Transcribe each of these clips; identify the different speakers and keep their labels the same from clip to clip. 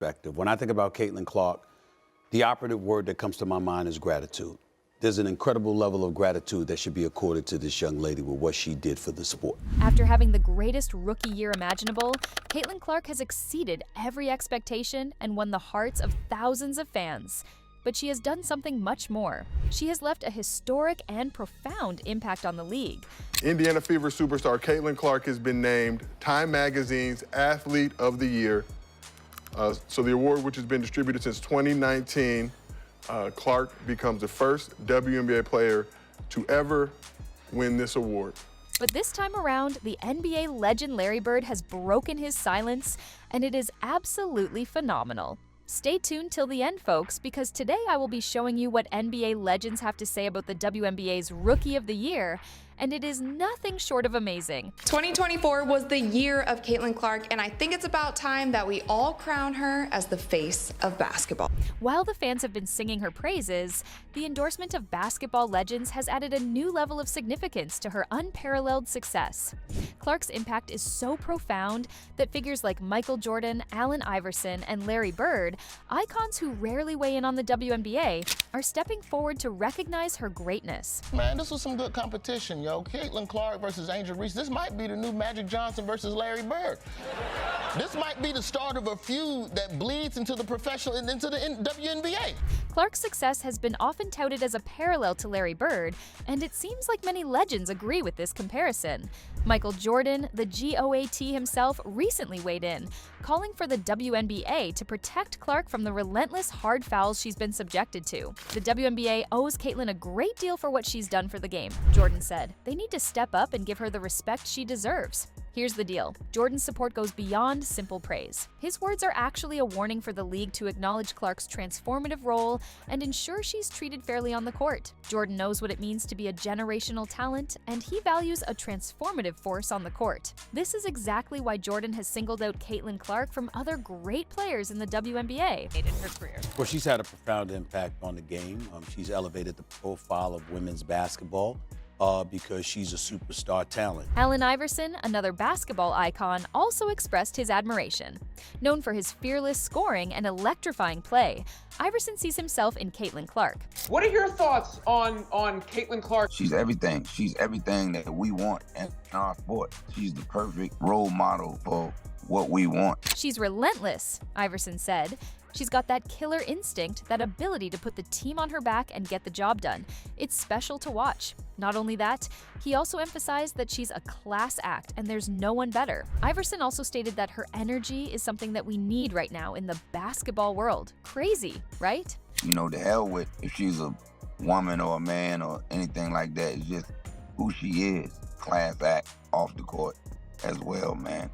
Speaker 1: perspective. When I think about Caitlin Clark, the operative word that comes to my mind is gratitude. There's an incredible level of gratitude that should be accorded to this young lady with what she did for the sport.
Speaker 2: After having the greatest rookie year imaginable, Caitlin Clark has exceeded every expectation and won the hearts of thousands of fans. But she has done something much more. She has left a historic and profound impact on the league.
Speaker 3: Indiana Fever superstar Caitlin Clark has been named Time Magazine's Athlete of the Year. So the award, which has been distributed since 2019, Clark becomes the first WNBA player to ever win this award.
Speaker 2: But this time around, the NBA legend Larry Bird has broken his silence, and it is absolutely phenomenal. Stay tuned till the end, folks, because today I will be showing you what NBA legends have to say about the WNBA's Rookie of the Year, and it is nothing short of amazing.
Speaker 4: 2024 was the year of Caitlin Clark, and I think it's about time that we all crown her as the face of basketball.
Speaker 2: While the fans have been singing her praises, the endorsement of basketball legends has added a new level of significance to her unparalleled success. Clark's impact is so profound that figures like Michael Jordan, Allen Iverson, and Larry Bird, icons who rarely weigh in on the WNBA, are stepping forward to recognize her greatness.
Speaker 5: Man, this was some good competition, yo. Caitlin Clark versus Angel Reese. This might be the new Magic Johnson versus Larry Bird. This might be the start of a feud that bleeds into the professional, into the WNBA.
Speaker 2: Clark's success has been often touted as a parallel to Larry Bird, and it seems like many legends agree with this comparison. Michael Jordan, the GOAT himself, recently weighed in, calling for the WNBA to protect Clark from the relentless hard fouls she's been subjected to. The WNBA owes Caitlin a great deal for what she's done for the game, Jordan said. They need to step up and give her the respect she deserves. Here's the deal. Jordan's support goes beyond simple praise. His words are actually a warning for the league to acknowledge Clark's transformative role and ensure she's treated fairly on the court. Jordan knows what it means to be a generational talent, and he values a transformative force on the court. This is exactly why Jordan has singled out Caitlin Clark from other great players in the WNBA in her career.
Speaker 1: Well, she's had a profound impact on the game. She's elevated the profile of women's basketball. Because she's a superstar talent.
Speaker 2: Allen Iverson, another basketball icon, also expressed his admiration. Known for his fearless scoring and electrifying play, Iverson sees himself in Caitlin Clark.
Speaker 6: What are your thoughts on Caitlin Clark?
Speaker 7: She's everything. She's everything that we want in our sport. She's the perfect role model for what we want.
Speaker 2: She's relentless, Iverson said. She's got that killer instinct, that ability to put the team on her back and get the job done. It's special to watch. Not only that, he also emphasized that she's a class act and there's no one better. Iverson also stated that her energy is something that we need right now in the basketball world. Crazy, right?
Speaker 7: You know, to hell with if she's a woman or a man or anything like that. It's just who she is. Class act off the court as well, man.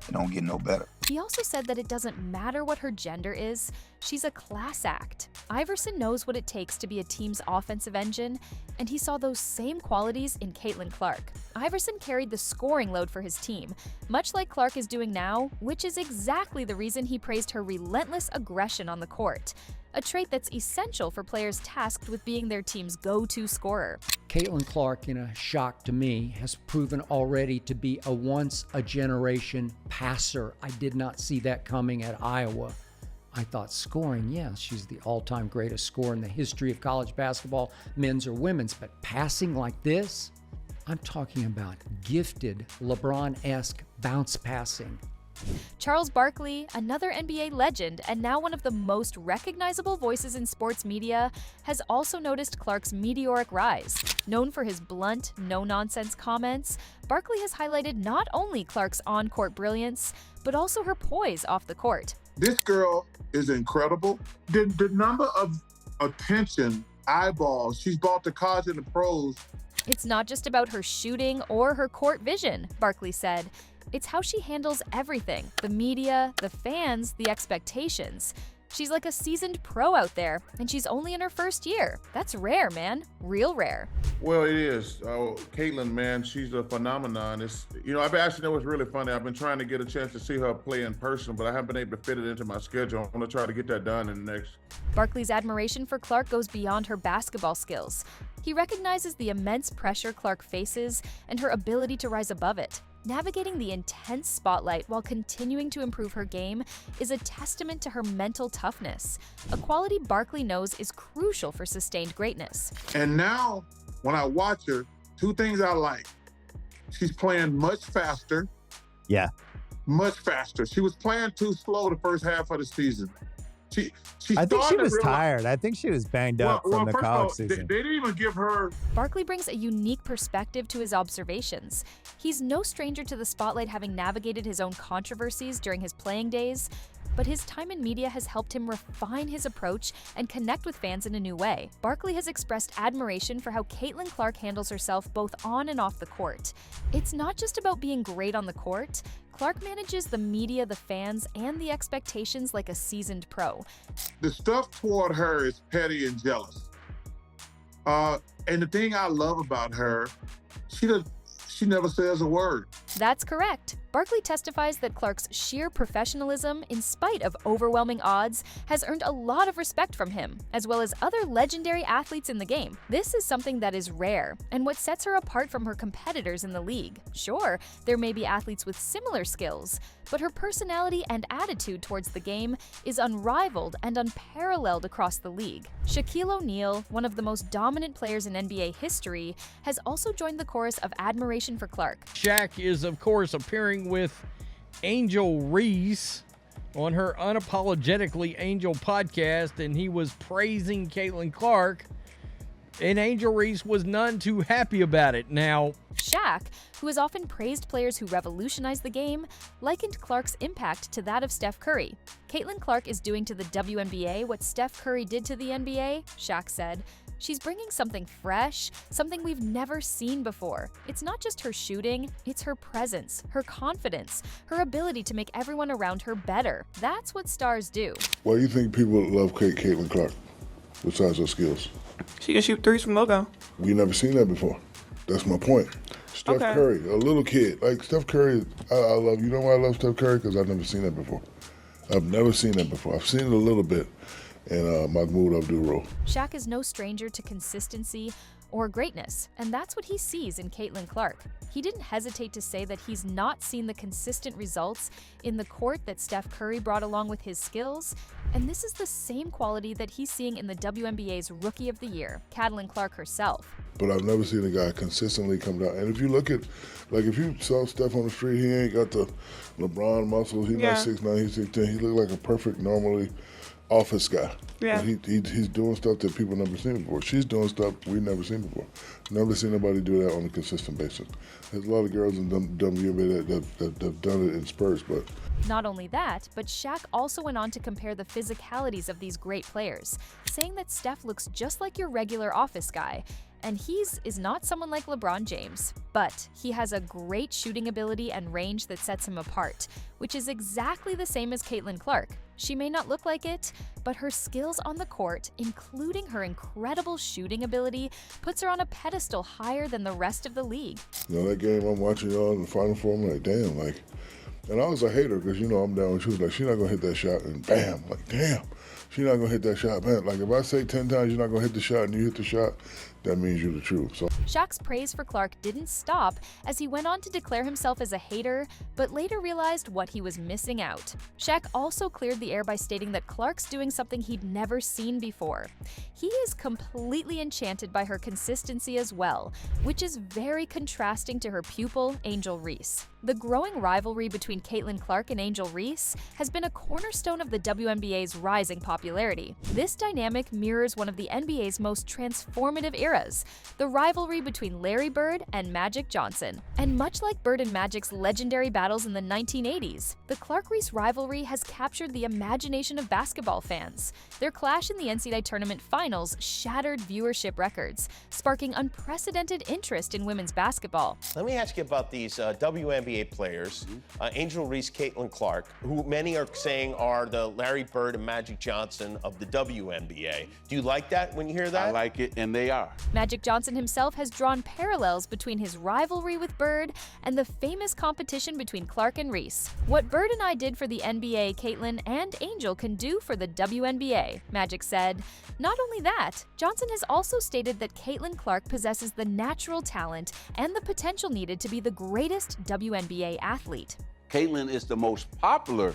Speaker 7: It don't get no better.
Speaker 2: He also said that it doesn't matter what her gender is, she's a class act. Iverson knows what it takes to be a team's offensive engine, and he saw those same qualities in Caitlin Clark. Iverson carried the scoring load for his team, much like Clark is doing now, which is exactly the reason he praised her relentless aggression on the court, a trait that's essential for players tasked with being their team's go-to scorer.
Speaker 8: Caitlin Clark, in a shock to me, has proven already to be a once-a-generation passer. I did not see that coming at Iowa. I thought scoring, yeah, she's the all-time greatest scorer in the history of college basketball, men's or women's, but passing like this, I'm talking about gifted, LeBron-esque bounce passing.
Speaker 2: Charles Barkley, another NBA legend and now one of the most recognizable voices in sports media, has also noticed Clark's meteoric rise. Known for his blunt, no-nonsense comments, Barkley has highlighted not only Clark's on-court brilliance, but also her poise off the court.
Speaker 9: This girl is incredible. The number of attention, eyeballs she's brought to college and the pros.
Speaker 2: It's not just about her shooting or her court vision, Barkley said. It's how she handles everything, the media, the fans, the expectations. She's like a seasoned pro out there, and she's only in her first year. That's rare, man. Real rare.
Speaker 10: Well, it is. Caitlin, man, she's a phenomenon. I've actually know what's really funny. I've been trying to get a chance to see her play in person, but I haven't been able to fit it into my schedule. I'm going to try to get that done in the next.
Speaker 2: Barkley's admiration for Clark goes beyond her basketball skills. He recognizes the immense pressure Clark faces and her ability to rise above it. Navigating the intense spotlight while continuing to improve her game is a testament to her mental toughness, a quality Barkley knows is crucial for sustained greatness.
Speaker 9: And now, when I watch her, two things I like. She's playing much faster.
Speaker 11: Yeah.
Speaker 9: Much faster. She was playing too slow the first half of the season.
Speaker 11: I think she was tired. I think she was banged up from the college season.
Speaker 9: They didn't even give her...
Speaker 2: Barkley brings a unique perspective to his observations. He's no stranger to the spotlight, having navigated his own controversies during his playing days, but his time in media has helped him refine his approach and connect with fans in a new way. Barkley has expressed admiration for how Caitlin Clark handles herself both on and off the court. It's not just about being great on the court. Clark manages the media, the fans, and the expectations like a seasoned pro.
Speaker 9: The stuff toward her is petty and jealous. And the thing I love about her, she never says a word.
Speaker 2: That's correct. Barkley testifies that Clark's sheer professionalism, in spite of overwhelming odds, has earned a lot of respect from him, as well as other legendary athletes in the game. This is something that is rare, and what sets her apart from her competitors in the league. Sure, there may be athletes with similar skills, but her personality and attitude towards the game is unrivaled and unparalleled across the league. Shaquille O'Neal, one of the most dominant players in NBA history, has also joined the chorus of admiration for Clark.
Speaker 12: Shaq is, of course, appearing with Angel Reese on her Unapologetically Angel podcast, and he was praising Caitlin Clark, and Angel Reese was none too happy about it. Now,
Speaker 2: Shaq, who has often praised players who revolutionized the game, likened Clark's impact to that of Steph Curry. Caitlin Clark is doing to the WNBA what Steph Curry did to the NBA, Shaq said. She's bringing something fresh, something we've never seen before. It's not just her shooting, it's her presence, her confidence, her ability to make everyone around her better. That's what stars do.
Speaker 13: Why do you think people love Caitlin Clark, besides her skills?
Speaker 14: She can shoot threes from logo.
Speaker 13: We never seen that before. That's my point. Steph Curry, a little kid. Like Steph Curry, I love, you know why I love Steph Curry? Because I've never seen that before. I've never seen that before. I've seen it a little bit in Mahmoud Abdul-Roh.
Speaker 2: Shaq is no stranger to consistency or greatness, and that's what he sees in Caitlin Clark. He didn't hesitate to say that he's not seen the consistent results in the court that Steph Curry brought along with his skills, and this is the same quality that he's seeing in the WNBA's Rookie of the Year, Caitlin Clark herself.
Speaker 13: But I've never seen a guy consistently come down. And if you look at, like if you saw Steph on the street, he ain't got the LeBron muscles. He's not 6'9", he's 6'10". He look like a perfect, normally office guy.
Speaker 14: Yeah.
Speaker 13: He's doing stuff that people never seen before. She's doing stuff we've never seen before. Never seen nobody do that on a consistent basis. There's a lot of girls in WNBA that have done it in spurts, but...
Speaker 2: Not only that, but Shaq also went on to compare the physicalities of these great players, saying that Steph looks just like your regular office guy, and is not someone like LeBron James, but he has a great shooting ability and range that sets him apart, which is exactly the same as Caitlin Clark. She may not look like it, but her skills on the court, including her incredible shooting ability, puts her on a pedestal higher than the rest of the league.
Speaker 13: You know, that game I'm watching y'all in the Final Four, I'm like, damn, like, and I was a hater because, you know, I'm down. She was like, she's not going to hit that shot, and bam, like, damn, she's not going to hit that shot. Man, like, if I say 10 times you're not going to hit the shot and you hit the shot, that means you're the truth. So
Speaker 2: Shaq's praise for Clark didn't stop as he went on to declare himself as a hater, but later realized what he was missing out. Shaq also cleared the air by stating that Clark's doing something he'd never seen before. He is completely enchanted by her consistency as well, which is very contrasting to her pupil, Angel Reese. The growing rivalry between Caitlin Clark and Angel Reese has been a cornerstone of the WNBA's rising popularity. This dynamic mirrors one of the NBA's most transformative eras, the rivalry between Larry Bird and Magic Johnson. And much like Bird and Magic's legendary battles in the 1980s, the Clark-Reese rivalry has captured the imagination of basketball fans. Their clash in the NCAA tournament finals shattered viewership records, sparking unprecedented interest in women's basketball.
Speaker 15: Let me ask you about these WNBA players, Angel Reese, Caitlin Clark, who many are saying are the Larry Bird and Magic Johnson Johnson of the WNBA. Do you like that when you hear that?
Speaker 16: I like it, and they are.
Speaker 2: Magic Johnson himself has drawn parallels between his rivalry with Bird and the famous competition between Clark and Reese. What Bird and I did for the NBA, Caitlin and Angel can do for the WNBA, Magic said. Not only that, Johnson has also stated that Caitlin Clark possesses the natural talent and the potential needed to be the greatest WNBA athlete.
Speaker 16: Caitlin is the most popular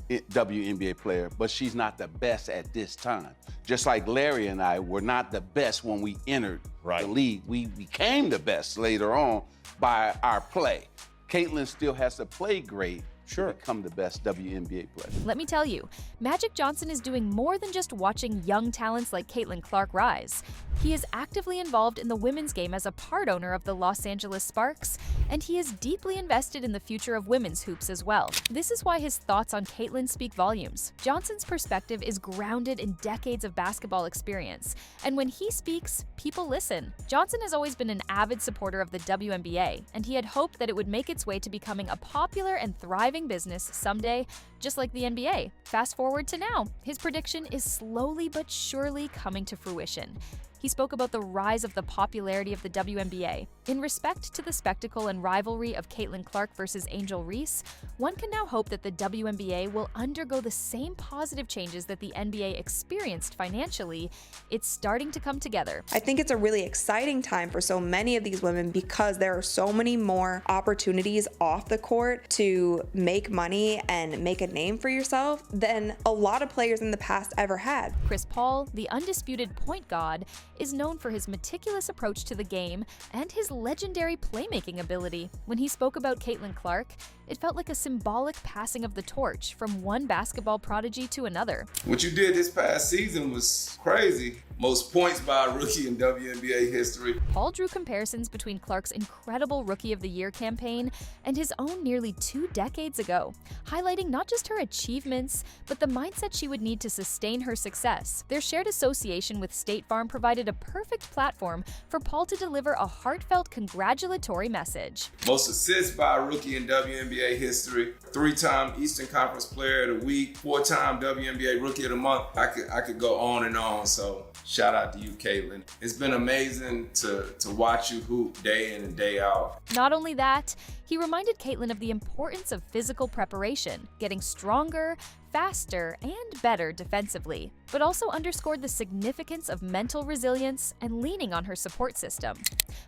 Speaker 16: WNBA player, but she's not the best at this time. Just like Larry and I were not the best when we entered the league. We became the best later on by our play. Caitlin still has to play great to become the best WNBA player.
Speaker 2: Let me tell you, Magic Johnson is doing more than just watching young talents like Caitlin Clark rise. He is actively involved in the women's game as a part owner of the Los Angeles Sparks, and he is deeply invested in the future of women's hoops as well. This is why his thoughts on Caitlin speak volumes. Johnson's perspective is grounded in decades of basketball experience, and when he speaks, people listen. Johnson has always been an avid supporter of the WNBA, and he had hoped that it would make its way to becoming a popular and thriving business someday, just like the NBA. Fast forward to now, his prediction is slowly but surely coming to fruition. He spoke about the rise of the popularity of the WNBA. In respect to the spectacle and rivalry of Caitlin Clark versus Angel Reese, one can now hope that the WNBA will undergo the same positive changes that the NBA experienced financially. It's starting to come together.
Speaker 4: I think it's a really exciting time for so many of these women because there are so many more opportunities off the court to make money and make a name for yourself than a lot of players in the past ever had.
Speaker 2: Chris Paul, the undisputed point god, is known for his meticulous approach to the game and his legendary playmaking ability. When he spoke about Caitlin Clark, it felt like a symbolic passing of the torch from one basketball prodigy to another.
Speaker 17: What you did this past season was crazy. Most points by a rookie in WNBA history.
Speaker 2: Paul drew comparisons between Clark's incredible Rookie of the Year campaign and his own nearly 2 decades ago, highlighting not just her achievements, but the mindset she would need to sustain her success. Their shared association with State Farm provided a perfect platform for Paul to deliver a heartfelt congratulatory message.
Speaker 17: Most assists by a rookie in WNBA history. 3-time Eastern Conference Player of the Week. 4-time WNBA Rookie of the Month. I could go on and on, so shout out to you, Caitlin. It's been amazing to watch you hoop day in and day out.
Speaker 2: Not only that, he reminded Caitlin of the importance of physical preparation, getting stronger, faster, and better defensively, but also underscored the significance of mental resilience and leaning on her support system.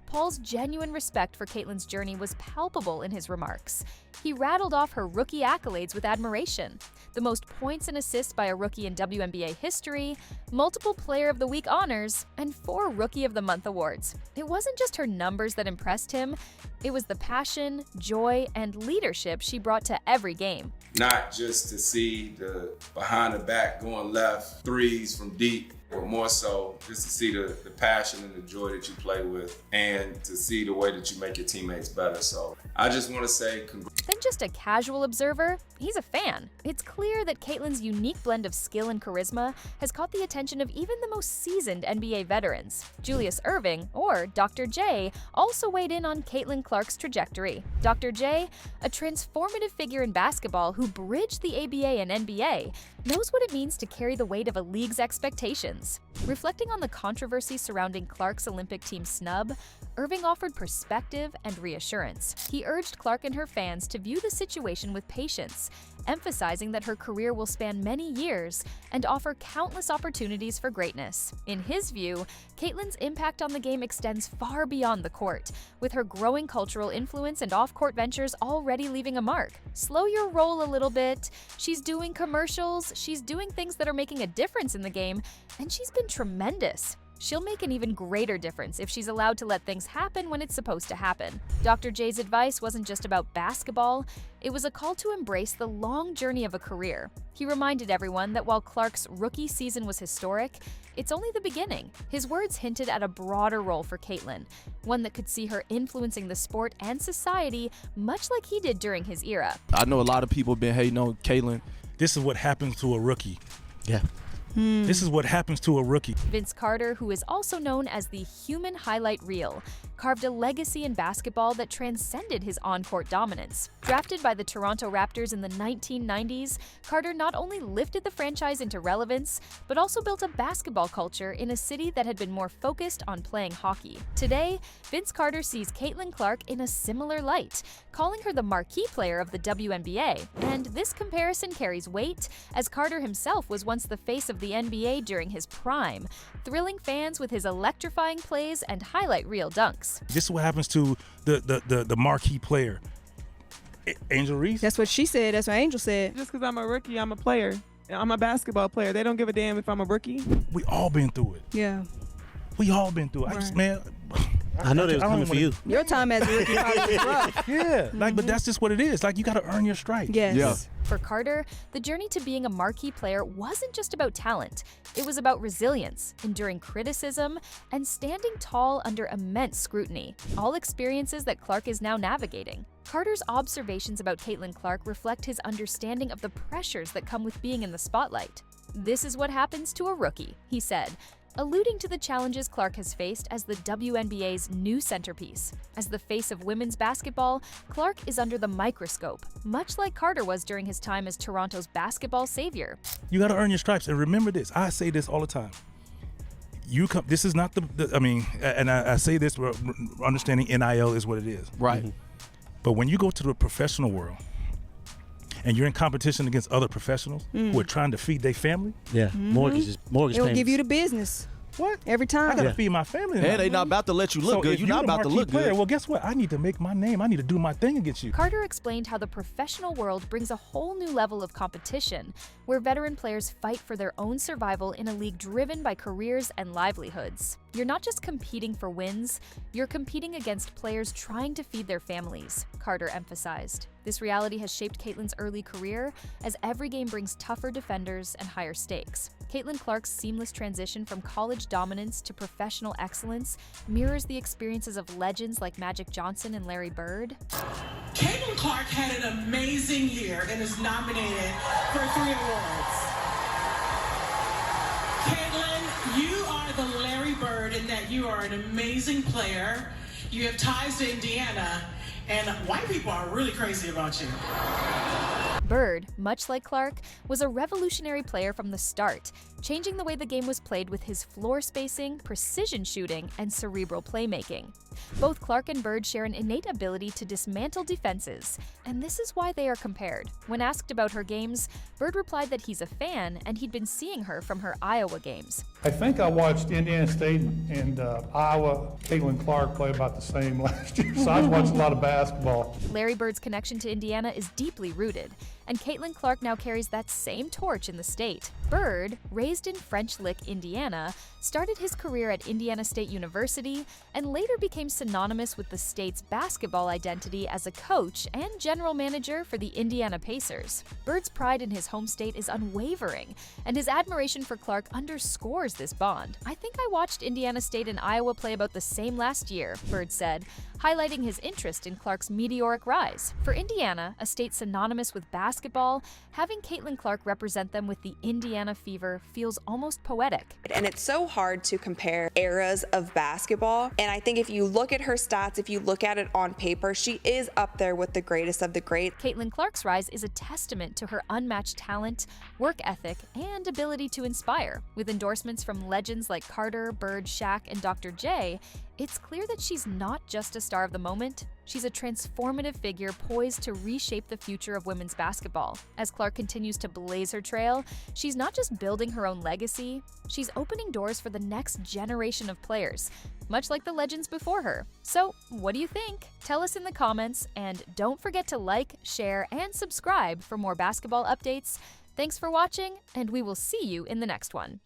Speaker 2: Paul's genuine respect for Caitlin's journey was palpable in his remarks. He rattled off her rookie accolades with admiration: the most points and assists by a rookie in WNBA history, multiple Player of the Week honors, and 4 Rookie of the Month awards. It wasn't just her numbers that impressed him, it was the passion, joy, and leadership she brought to every game.
Speaker 17: Not just to see the behind the back going left, threes from deep, but more so just to see the passion and the joy that you play with and to see the way that you make your teammates better. So I just want to say congrats.
Speaker 2: Than just a casual observer, he's a fan. It's clear that Caitlin's unique blend of skill and charisma has caught the attention of even the most seasoned NBA veterans. Julius Erving, or Dr. J, also weighed in on Caitlin Clark's trajectory. Dr. J, a transformative figure in basketball who bridged the ABA and NBA, knows what it means to carry the weight of a league's expectations. Reflecting on the controversy surrounding Clark's Olympic team snub, Erving offered perspective and reassurance. He urged Clark and her fans to view the situation with patience, emphasizing that her career will span many years and offer countless opportunities for greatness. In his view, Caitlin's impact on the game extends far beyond the court, with her growing cultural influence and off-court ventures already leaving a mark. Slow your roll a little bit. She's doing commercials, she's doing things that are making a difference in the game, and she's been tremendous. She'll make an even greater difference if she's allowed to let things happen when it's supposed to happen. Dr. J's advice wasn't just about basketball, it was a call to embrace the long journey of a career. He reminded everyone that while Clark's rookie season was historic, it's only the beginning. His words hinted at a broader role for Caitlin, one that could see her influencing the sport and society much like he did during his era.
Speaker 18: I know a lot of people been hating on Caitlin. This is what happens to a rookie. Yeah. This is what happens to a rookie.
Speaker 2: Vince Carter, who is also known as the human highlight reel, carved a legacy in basketball that transcended his on-court dominance. Drafted by the Toronto Raptors in the 1990s, Carter not only lifted the franchise into relevance, but also built a basketball culture in a city that had been more focused on playing hockey. Today, Vince Carter sees Caitlin Clark in a similar light, calling her the marquee player of the WNBA. And this comparison carries weight, as Carter himself was once the face of the NBA during his prime, thrilling fans with his electrifying plays and highlight reel dunks.
Speaker 18: This is what happens to the marquee player. Angel Reese?
Speaker 14: That's what she said. That's what Angel said. Just because I'm a rookie, I'm a player. I'm a basketball player. They don't give a damn if I'm a rookie.
Speaker 18: We all been through it.
Speaker 14: Yeah.
Speaker 18: We all been through it.
Speaker 14: Right.
Speaker 19: I know they was coming for you.
Speaker 14: Your time as a rookie probably was rough.
Speaker 18: Yeah, but that's just what it is. Like, you got to earn your stripes.
Speaker 14: Yes. Yeah.
Speaker 2: For Carter, the journey to being a marquee player wasn't just about talent. It was about resilience, enduring criticism, and standing tall under immense scrutiny, all experiences that Clark is now navigating. Carter's observations about Caitlin Clark reflect his understanding of the pressures that come with being in the spotlight. "This is what happens to a rookie," he said, alluding to the challenges Clark has faced as the WNBA's new centerpiece. As the face of women's basketball, Clark is under the microscope, much like Carter was during his time as Toronto's basketball savior.
Speaker 18: You got to earn your stripes. And remember this, I say this all the time. This is not I say this for understanding NIL is what it is.
Speaker 19: Right.
Speaker 18: But when you go to the professional world and you're in competition against other professionals who are trying to feed their family.
Speaker 19: Yeah, mortgage
Speaker 14: They'll
Speaker 19: payments.
Speaker 14: give you the business.
Speaker 18: What?
Speaker 14: Every time.
Speaker 18: I got to feed my family.
Speaker 19: And they not about to let you look good. You're not about to look
Speaker 18: player,
Speaker 19: good.
Speaker 18: Well, guess what? I need to make my name. I need to do my thing against you.
Speaker 2: Carter explained how the professional world brings a whole new level of competition, where veteran players fight for their own survival in a league driven by careers and livelihoods. You're not just competing for wins, you're competing against players trying to feed their families, Carter emphasized. This reality has shaped Caitlin's early career, as every game brings tougher defenders and higher stakes. Caitlin Clark's seamless transition from college dominance to professional excellence mirrors the experiences of legends like Magic Johnson and Larry Bird.
Speaker 20: Caitlin Clark had an amazing year and is nominated for 3 awards. Caitlin, you are the Larry Bird in that you are an amazing player. You have ties to Indiana, and white people are really crazy about you.
Speaker 2: Bird, much like Clark, was a revolutionary player from the start, changing the way the game was played with his floor spacing, precision shooting, and cerebral playmaking. Both Clark and Bird share an innate ability to dismantle defenses, and this is why they are compared. When asked about her games, Bird replied that he's a fan and he'd been seeing her from her Iowa games.
Speaker 21: I think I watched Indiana State and Iowa. Caitlin Clark play about the same last year, so I've watched a lot of basketball.
Speaker 2: Larry Bird's connection to Indiana is deeply rooted, and Caitlin Clark now carries that same torch in the state. Bird, raised in French Lick, Indiana, started his career at Indiana State University and later became synonymous with the state's basketball identity as a coach and general manager for the Indiana Pacers. Bird's pride in his home state is unwavering, and his admiration for Clark underscores this bond. "I think I watched Indiana State and Iowa play about the same last year," Bird said, highlighting his interest in Clark's meteoric rise. For Indiana, a state synonymous with basketball, having Caitlin Clark represent them with the Indiana fever feels almost poetic.
Speaker 4: And it's so hard to compare eras of basketball. And I think if you look at her stats, if you look at it on paper, she is up there with the greatest of the great.
Speaker 2: Caitlin Clark's rise is a testament to her unmatched talent, work ethic, and ability to inspire. With endorsements from legends like Carter, Bird, Shaq, and Dr. J, it's clear that she's not just a star of the moment, she's a transformative figure poised to reshape the future of women's basketball. As Clark continues to blaze her trail, she's not just building her own legacy, she's opening doors for the next generation of players, much like the legends before her. So, what do you think? Tell us in the comments, and don't forget to like, share, and subscribe for more basketball updates. Thanks for watching, and we will see you in the next one.